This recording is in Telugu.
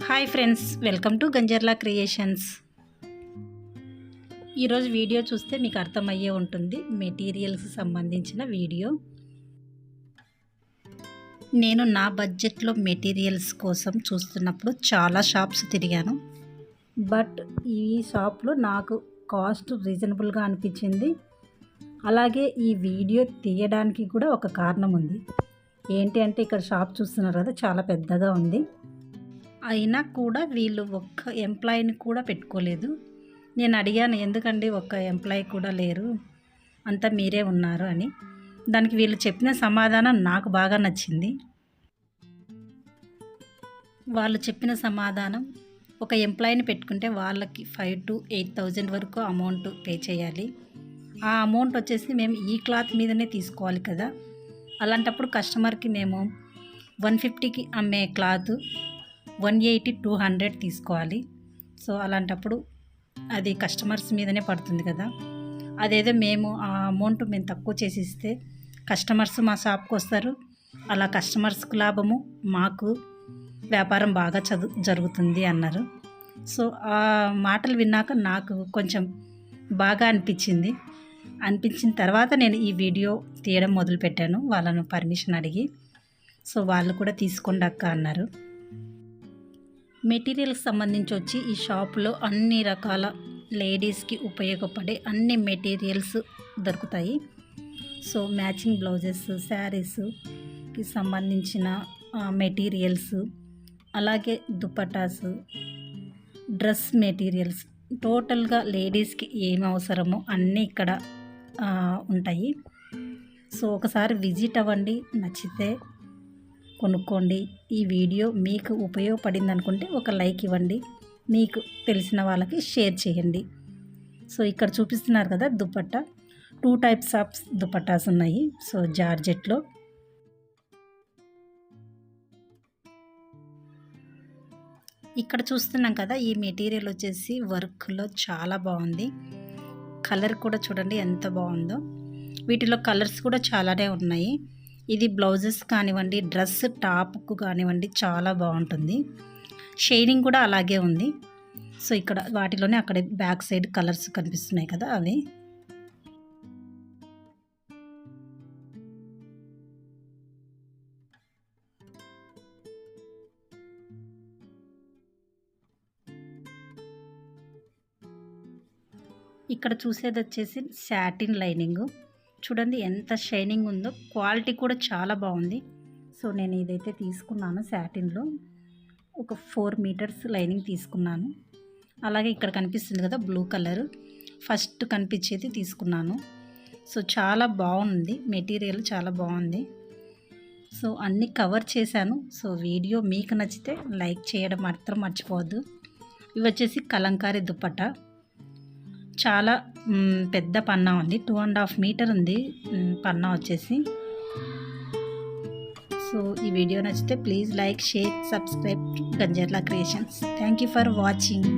Hi friends, welcome to Ganjarla creations. ఈరోజు వీడియో చూస్తే మీకు అర్థమయ్యే ఉంటుంది, మెటీరియల్స్ సంబంధించిన వీడియో. నేను నా బడ్జెట్లో మెటీరియల్స్ కోసం చూస్తున్నప్పుడు చాలా షాప్స్ తిరిగాను. బట్ ఈ షాప్లో నాకు కాస్ట్ రీజనబుల్గా అనిపించింది. అలాగే ఈ వీడియో తీయడానికి కూడా ఒక కారణం ఉంది. ఏంటి అంటే ఇక్కడ షాప్ చూస్తున్నారు కదా, చాలా పెద్దగా ఉంది. అయినా కూడా వీళ్ళు ఒక్క ఎంప్లాయీని కూడా పెట్టుకోలేదు. నేను అడిగాను, ఎందుకండి ఒక్క ఎంప్లాయీ కూడా లేరు, అంతా మీరే ఉన్నారు అని. దానికి వీళ్ళు చెప్పిన సమాధానం నాకు బాగా నచ్చింది. వాళ్ళు చెప్పిన సమాధానం, ఒక ఎంప్లాయీని పెట్టుకుంటే వాళ్ళకి 5,000 to 8,000 వరకు అమౌంట్ పే చేయాలి. ఆ అమౌంట్ వచ్చేసి మేము ఈ క్లాత్ మీదనే తీసుకోవాలి కదా. అలాంటప్పుడు కస్టమర్కి మేము 150కి అమ్మే క్లాత్ 180, 200 తీసుకోవాలి. సో అలాంటప్పుడు అది కస్టమర్స్ మీదనే పడుతుంది కదా. అదేదో మేము ఆ అమౌంట్ మేము తక్కువ చేసి ఇస్తే కస్టమర్స్ మా షాప్కి వస్తారు. అలా కస్టమర్స్కి లాభము, మాకు వ్యాపారం బాగా జరుగుతుంది అన్నారు. సో ఆ మాటలు విన్నాక నాకు కొంచెం బాగా అనిపించిన తర్వాత నేను ఈ వీడియో తీయడం మొదలుపెట్టాను, వాళ్ళను పర్మిషన్ అడిగి. సో వాళ్ళు కూడా తీసుకోండి అక్క అన్నారు. మెటీరియల్కి సంబంధించి వచ్చి ఈ షాప్లో అన్ని రకాల లేడీస్కి ఉపయోగపడే అన్ని మెటీరియల్స్ దొరుకుతాయి. సో మ్యాచింగ్ బ్లౌజెస్, శారీస్కి సంబంధించిన మెటీరియల్స్, అలాగే దుపట్టాస్, డ్రెస్ మెటీరియల్స్, టోటల్గా లేడీస్కి ఏమి అవసరమో అన్నీ ఇక్కడ ఉంటాయి. సో ఒకసారి విజిట్ అవ్వండి, నచ్చితే కొనుక్కోండి. ఈ వీడియో మీకు ఉపయోగపడింది అనుకుంటే ఒక లైక్ ఇవ్వండి, మీకు తెలిసిన వాళ్ళకి షేర్ చేయండి. సో ఇక్కడ చూపిస్తున్నారు కదా దుపట్టా, 2 types ఆఫ్ దుపట్టాస్ ఉన్నాయి. సో జార్జెట్లో ఇక్కడ చూస్తున్నాం కదా, ఈ మెటీరియల్ వచ్చేసి వర్క్లో చాలా బాగుంది. కలర్ కూడా చూడండి ఎంత బాగుందో. వీటిలో కలర్స్ కూడా చాలానే ఉన్నాయి. ఇది బ్లౌజెస్ కానివ్వండి, డ్రెస్ టాప్కు కానివ్వండి, చాలా బాగుంటుంది. షైనింగ్ కూడా అలాగే ఉంది. సో ఇక్కడ వాటిలోనే అక్కడ బ్యాక్ సైడ్ కలర్స్ కనిపిస్తున్నాయి కదా, అవి. ఇక్కడ చూసేది వచ్చేసి సాటిన్ లైనింగ్. చూడండి ఎంత షైనింగ్ ఉందో, క్వాలిటీ కూడా చాలా బాగుంది. సో నేను ఇదైతే తీసుకున్నాను సాటిన్లో. ఒక 4 meters లైనింగ్ తీసుకున్నాను. అలాగే ఇక్కడ కనిపిస్తుంది కదా బ్లూ కలర్, ఫస్ట్ కనిపించేది తీసుకున్నాను. సో చాలా బాగుంది, మెటీరియల్ చాలా బాగుంది. సో అన్నీ కవర్ చేశాను. సో వీడియో మీకు నచ్చితే లైక్ చేయడం మాత్రం మర్చిపోవద్దు. ఇవి వచ్చేసి కలంకారీ దుపట్టా, చాలా పెద్ద పన్నా ఉంది, 2.5 meter ఉంది పన్నా వచ్చేసి. సో ఈ వీడియో నచ్చితే please like, share, subscribe to Ganjarla creations. Thank you for watching.